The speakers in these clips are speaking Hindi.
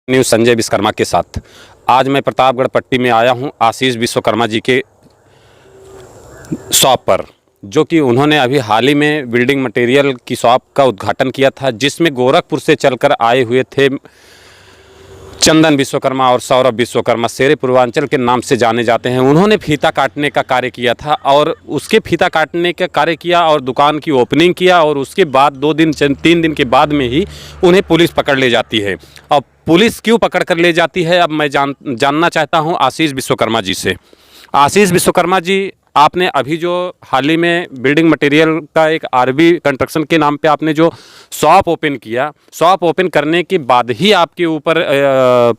न्यूज़ संजय विश्वकर्मा के साथ। आज मैं प्रतापगढ़ पट्टी में आया हूं आशीष विश्वकर्मा जी के शॉप पर, जो कि उन्होंने अभी हाल ही में बिल्डिंग मटेरियल की शॉप का उद्घाटन किया था, जिसमें गोरखपुर से चलकर आए हुए थे चंदन विश्वकर्मा और सौरभ विश्वकर्मा, शेरे पूर्वांचल के नाम से जाने जाते हैं। उन्होंने फीता काटने का कार्य किया था और उसके फीता काटने का कार्य किया और दुकान की ओपनिंग किया, और उसके बाद 2-3 दिन के बाद में ही उन्हें पुलिस पकड़ ले जाती है। अब पुलिस क्यों पकड़ कर ले जाती है, अब मैं जानना चाहता हूं आशीष विश्वकर्मा जी से। आशीष विश्वकर्मा जी, आपने अभी जो हाल ही में बिल्डिंग मटेरियल का एक आरबी कंस्ट्रक्शन के नाम पे आपने जो शॉप ओपन किया, शॉप ओपन करने के बाद ही आपके ऊपर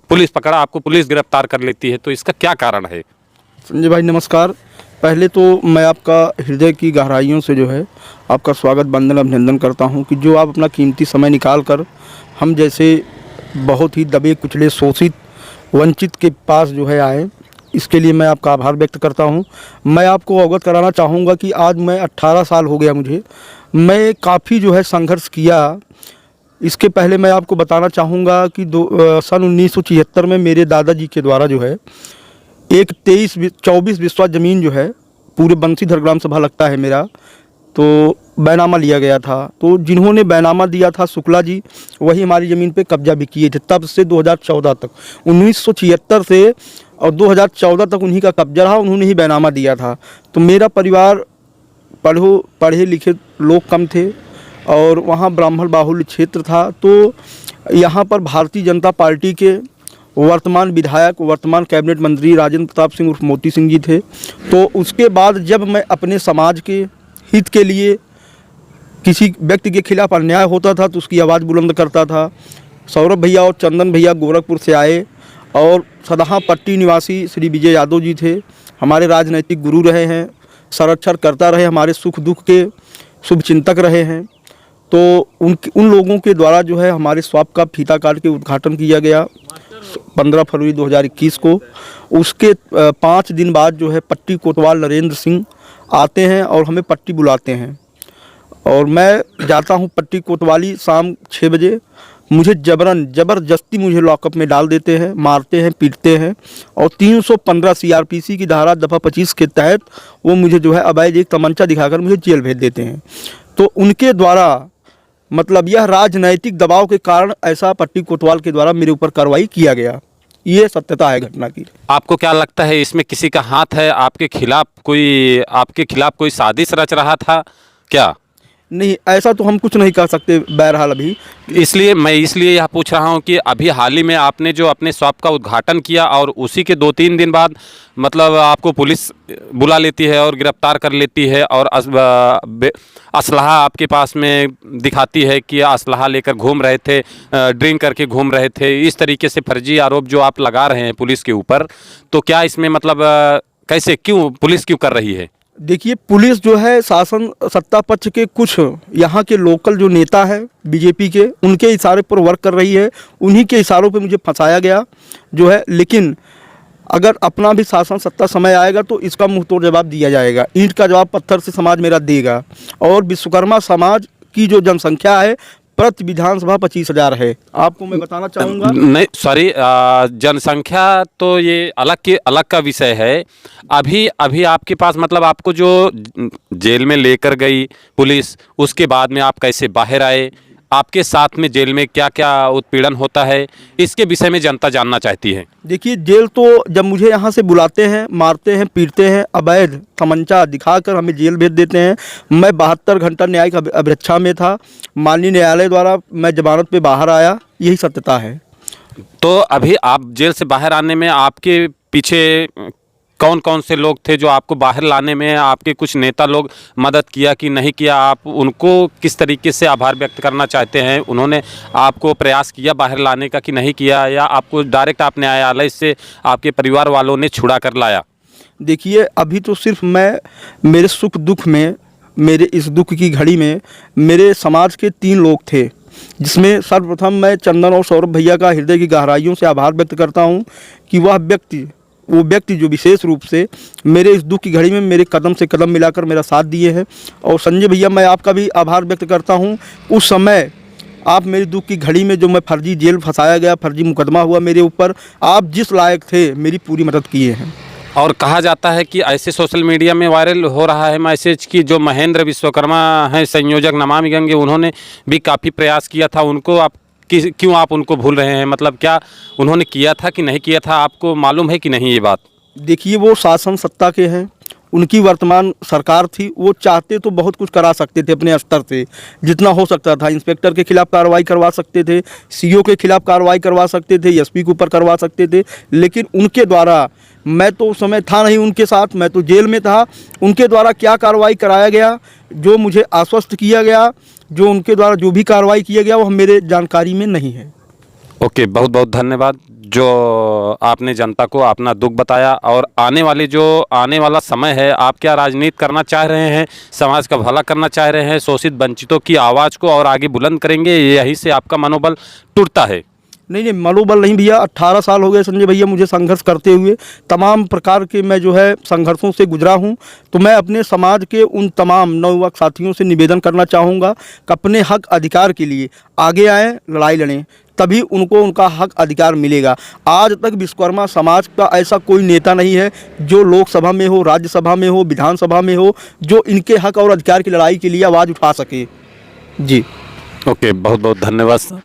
पुलिस पकड़ा, आपको पुलिस गिरफ्तार कर लेती है, तो इसका क्या कारण है? संजय भाई नमस्कार। पहले तो मैं आपका हृदय की गहराइयों से जो है आपका स्वागत वंदन अभिनंदन करता हूं कि जो आप अपना कीमती समय निकाल कर हम जैसे बहुत ही दबे कुचले शोषित वंचित के पास जो है आए, इसके लिए मैं आपका आभार व्यक्त करता हूं। मैं आपको अवगत कराना चाहूँगा कि आज मैं 18 साल हो गया मुझे, मैं काफ़ी जो है संघर्ष किया। इसके पहले मैं आपको बताना चाहूँगा कि सन 1976 में मेरे दादाजी के द्वारा जो है एक 24 बिस्वा ज़मीन जो है पूरे बंसीधर ग्राम सभा लगता है मेरा, तो बैनामा लिया गया था। तो जिन्होंने बैनामा दिया था शुक्ला जी, वही हमारी ज़मीन पे कब्जा भी किए थे। तब से 2014 तक, 1976 से और 2014 तक उन्हीं का कब्जा रहा, उन्होंने ही बैनामा दिया था। तो मेरा परिवार पढ़े लिखे लोग कम थे और वहाँ ब्राह्मण बाहुल्य क्षेत्र था। तो यहाँ पर भारतीय जनता पार्टी के वर्तमान विधायक, वर्तमान कैबिनेट मंत्री राजेंद्र प्रताप सिंह उर्फ मोती सिंह जी थे। तो उसके बाद जब मैं अपने समाज के हित के लिए किसी व्यक्ति के खिलाफ अन्याय होता था तो उसकी आवाज़ बुलंद करता था। सौरभ भैया और चंदन भैया गोरखपुर से आए और सदहा पट्टी निवासी श्री विजय यादव जी थे, हमारे राजनैतिक गुरु रहे हैं, संरक्षण करता रहे, हमारे सुख दुख के शुभ चिंतक रहे हैं। तो उन लोगों के द्वारा जो है हमारे शॉप का फीता काट के उद्घाटन किया गया 15 फरवरी 2021 को। उसके 5 दिन बाद जो है पट्टी कोतवाल नरेंद्र सिंह आते हैं और हमें पट्टी बुलाते हैं और मैं जाता हूं पट्टी कोतवाली शाम 6 बजे। मुझे ज़बरदस्ती मुझे लॉकअप में डाल देते हैं, मारते हैं, पीटते हैं और 315 सीआरपीसी की धारा दफ़ा 25 के तहत वो मुझे जो है अवैध एक तमंचा दिखाकर मुझे जेल भेज देते हैं। तो उनके द्वारा मतलब यह राजनैतिक दबाव के कारण ऐसा पट्टी कोतवाल के द्वारा मेरे ऊपर कार्रवाई किया गया। ये सत्यता है घटना की। आपको क्या लगता है इसमें किसी का हाथ है? आपके खिलाफ कोई साजिश रच रहा था क्या? नहीं, ऐसा तो हम कुछ नहीं कर सकते बहरहाल अभी। इसलिए यह पूछ रहा हूं कि अभी हाल ही में आपने जो अपने शॉप का उद्घाटन किया और उसी के 2-3 दिन बाद मतलब आपको पुलिस बुला लेती है और गिरफ्तार कर लेती है और असलहा आपके पास में दिखाती है कि असलहा लेकर घूम रहे थे, ड्रिंक करके घूम रहे थे। इस तरीके से फर्जी आरोप जो आप लगा रहे हैं पुलिस के ऊपर, तो क्या इसमें मतलब कैसे, क्यों पुलिस क्यों कर रही है? देखिए, पुलिस जो है शासन सत्ता पक्ष के कुछ यहाँ के लोकल जो नेता है बीजेपी के, उनके इशारे पर वर्क कर रही है। उन्हीं के इशारों पे मुझे फंसाया गया जो है। लेकिन अगर अपना भी शासन सत्ता समय आएगा तो इसका मुंह तोड़ जवाब दिया जाएगा। ईंट का जवाब पत्थर से समाज मेरा देगा। और विश्वकर्मा समाज की जो जनसंख्या है प्रति विधानसभा 25,000 है। आपको मैं बताना चाहूँगा, नहीं सॉरी, जनसंख्या तो ये अलग का विषय है। अभी आपके पास मतलब आपको जो जेल में लेकर गई पुलिस, उसके बाद में आप कैसे बाहर आए, आपके साथ में जेल में क्या क्या उत्पीड़न होता है, इसके विषय में जनता जानना चाहती है। देखिए, जेल तो जब मुझे यहाँ से बुलाते हैं, मारते हैं, पीटते हैं, अवैध तमंचा दिखाकर हमें जेल भेज देते हैं। मैं 72 घंटा न्यायिक अभिरक्षा में था। माननीय न्यायालय द्वारा मैं जमानत पे बाहर आया, यही सत्यता है। तो अभी आप जेल से बाहर आने में आपके पीछे कौन कौन से लोग थे जो आपको बाहर लाने में, आपके कुछ नेता लोग मदद किया कि नहीं किया? आप उनको किस तरीके से आभार व्यक्त करना चाहते हैं? उन्होंने आपको प्रयास किया बाहर लाने का कि नहीं किया, या आपको डायरेक्ट आप न्यायालय से आपके परिवार वालों ने छुड़ा कर लाया? देखिए, अभी तो सिर्फ मैं मेरे सुख दुख में, मेरे इस दुख की घड़ी में मेरे समाज के 3 लोग थे, जिसमें सर्वप्रथम मैं चंदन और सौरभ भैया का हृदय की गहराइयों से आभार व्यक्त करता हूँ कि वो व्यक्ति जो विशेष रूप से मेरे इस दुख की घड़ी में मेरे कदम से कदम मिलाकर मेरा साथ दिए हैं। और संजय भैया, मैं आपका भी आभार व्यक्त करता हूं। उस समय आप मेरी दुख की घड़ी में जो मैं फर्जी जेल फंसाया गया, फर्जी मुकदमा हुआ मेरे ऊपर, आप जिस लायक थे मेरी पूरी मदद किए हैं। और कहा जाता है कि ऐसे सोशल मीडिया में वायरल हो रहा है मैसेज कि जो महेंद्र विश्वकर्मा हैं संयोजक नमामि गंगे, उन्होंने भी काफ़ी प्रयास किया था, उनको आप क्यों आप उनको भूल रहे हैं? मतलब क्या उन्होंने किया था कि नहीं किया था, आपको मालूम है कि नहीं ये बात? देखिए, वो शासन सत्ता के हैं, उनकी वर्तमान सरकार थी, वो चाहते तो बहुत कुछ करा सकते थे अपने स्तर से, जितना हो सकता था। इंस्पेक्टर के खिलाफ कार्रवाई करवा सकते थे, सीओ के खिलाफ कार्रवाई करवा सकते थे, एसपी के ऊपर करवा सकते थे, लेकिन उनके द्वारा, मैं तो उस समय था नहीं उनके साथ, मैं तो जेल में था, उनके द्वारा क्या कार्रवाई कराया गया, जो मुझे आश्वस्त किया गया, जो उनके द्वारा जो भी कार्रवाई किया गया, वो मेरे जानकारी में नहीं है। ओके, बहुत बहुत धन्यवाद जो आपने जनता को अपना दुख बताया। और आने वाला समय है, आप क्या राजनीति करना चाह रहे हैं, समाज का भला करना चाह रहे हैं, शोषित वंचितों की आवाज़ को और आगे बुलंद करेंगे, यही से आपका मनोबल टूटता है? नहीं, मनोबल नहीं भैया, 18 साल हो गए संजय भैया मुझे संघर्ष करते हुए, तमाम प्रकार के मैं जो है संघर्षों से गुजरा हूं। तो मैं अपने समाज के उन तमाम नवयुवक साथियों से निवेदन करना चाहूँगा कि अपने हक अधिकार के लिए आगे आएँ, लड़ाई लड़ें, तभी उनको उनका हक अधिकार मिलेगा। आज तक विश्वकर्मा समाज का ऐसा कोई नेता नहीं है जो लोकसभा में हो, राज्यसभा में हो, विधानसभा में हो, जो इनके हक और अधिकार की लड़ाई के लिए आवाज़ उठा सके। जी ओके, बहुत बहुत धन्यवाद सर।